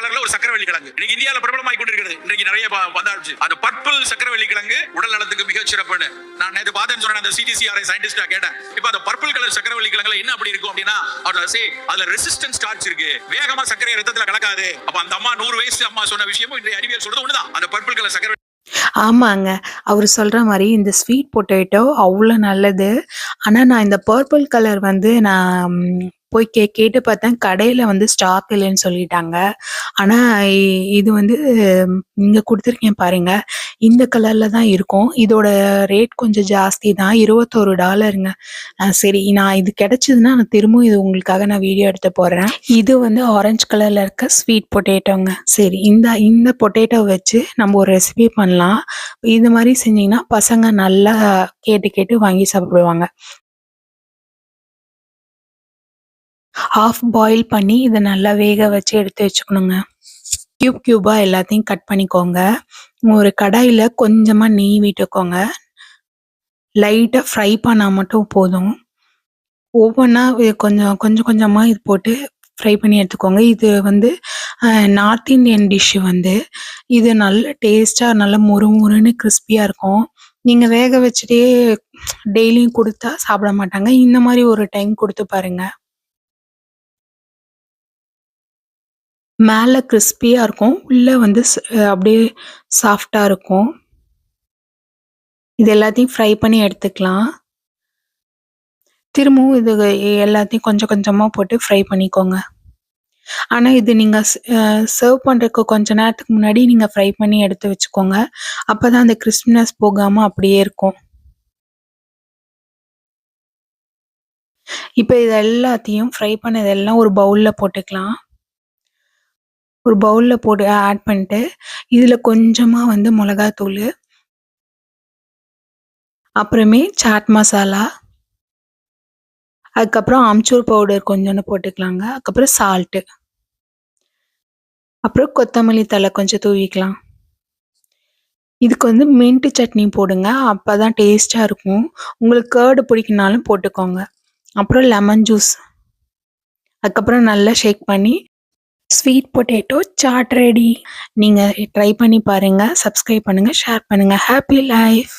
கலர்ல ஒரு சக்கரவள்ளி கிழங்கு இன்னைக்கு இந்தியாவில் பிரபலமாய் கொண்டிருக்கிறது. இன்னைக்கு நிறைய வந்தாச்சு. அந்த பர்பிள் சக்கரவள்ளி கிழங்கு உடல் நலத்துக்கு மிக சிறப்புன்னு நான் நேற்று பார்த்தேன்னு சொன்னேன். அந்த CTCRI சயின்டிஸ்டா கேட்டேன். இப்போ அந்த பர்பிள் கலர் சக்கரவள்ளி கிழங்குல என்ன அப்படி இருக்கும் அப்படின்னா அதுல ரெசிஸ்டன்ஸ் ஸ்டார்ச் இருக்கு. வேகமா சர்க்கரை ரத்தத்துல கலக்காது. அப்ப அந்த அம்மா 100 வயசு அம்மா சொன்ன விஷயமும் இன்றைய அறிவியல் சொல்றது ஒண்ணுதான். அந்த பர்பிள் கலர் சக்கரவள்ளி. ஆமாங்க. அவரு சொல்ற மாரி இந்த ஸ்வீட் பொட்டேட்டோ அவ்ளோ நல்லது. ஆனா நான் இந்த பர்பிள் கலர் வந்து நான் போய் கேட்டு பார்த்தேன். கடையில வந்து ஸ்டாக் இல்லன்னு சொல்லிட்டாங்க. ஆனா இது வந்து நீங்க குடுத்துருக்கீங்க பாருங்க. இந்த கலர்ல தான் இருக்கும். இதோட ரேட் கொஞ்சம் ஜாஸ்தி தான். $21ங்க. சரி நான் இது கிடைச்சதுன்னா நான் திரும்பவும் இது உங்களுக்காக நான் வீடியோ எடுத்து போடுறேன். இது வந்து ஆரஞ்சு கலர்ல இருக்க ஸ்வீட் பொட்டேட்டோங்க. சரி இந்த பொட்டேட்டோ வச்சு நம்ம ஒரு ரெசிபி பண்ணலாம். இது மாரி செஞ்சீங்கன்னா பசங்க நல்லா கேட்டு வாங்கி சாப்பிடுவாங்க. ஹாஃப் பாயில் பண்ணி இத நல்லா வேக வச்சு எடுத்து வச்சுக்கணுங்க. கியூபா எல்லாத்தையும் கட் பண்ணிக்கோங்க. ஒரு கடாயில கொஞ்சமா நெய் விட்டுக்கோங்க. லைட்டா ஃப்ரை பண்ணா மட்டும் போதும். ஒவ்வொன்னா கொஞ்சம் கொஞ்சமா இது போட்டு ஃப்ரை பண்ணி எடுத்துக்கோங்க. இது வந்து நார்த் இந்தியன் டிஷ் வந்து இது நல்ல டேஸ்ட்டா நல்ல மொறுமொறுன்னு கிறிஸ்பியா இருக்கும். நீங்க வேக வச்சுட்டே டெய்லியும் குடுத்தா சாப்பிட மாட்டாங்க. இந்த மாரி ஒரு டைம் குடுத்து பாருங்க. மேல கிறிஸ்பியா இருக்கும். உள்ள வந்து அப்படியே சாஃப்ட்டா இருக்கும். இது எல்லாத்தையும் ஃப்ரை பண்ணி எடுத்துக்கலாம். திரும்பவும் இது எல்லாத்தையும் கொஞ்சம் கொஞ்சமா போட்டு ஃப்ரை பண்ணிக்கோங்க. ஆனா இது நீங்க சர்வ் பண்றதுக்கு கொஞ்ச நேரத்துக்கு முன்னாடி நீங்க ஃப்ரை பண்ணி எடுத்து வச்சுக்கோங்க. அப்பதான் அந்த கிறிஸ்பினஸ் போகாம அப்படியே இருக்கும். இப்ப இது எல்லாத்தையும் ஃப்ரை பண்ணதெல்லாம் ஒரு பவுல்ல போட்டுக்கலாம். ஒரு பவுல்ல போட்டு ஆட் பண்ணிட்டு, இதுல கொஞ்சமா வந்து மிளகாத்தூளு, அப்புறமே சாட் மசாலா, அதுக்கப்புறம் அம்ச்சூர் பவுடர் கொஞ்சோண்டு போட்டுக்கலாங்க. அதுக்கப்புறம் சால்ட்டு. அப்புறம் கொத்தமல்லி தழை கொஞ்சம் தூவிக்கலாம். இதுக்கு வந்து மின்ட் சட்னி போடுங்க. அப்பதான் டேஸ்ட்டா இருக்கும். உங்களுக்கு கர்டு பிடிக்கும்னாலும் போட்டுக்கோங்க. அப்புறம் லெமன் ஜூஸ். அதுக்கப்புறம் நல்லா ஷேக் பண்ணி ஸ்வீட் பொட்டேட்டோ சாட் ரெடி. நீங்க ட்ரை பண்ணி பாருங்க. சப்ஸ்கிரைப் பண்ணுங்க, ஷேர் பண்ணுங்க. Happy life.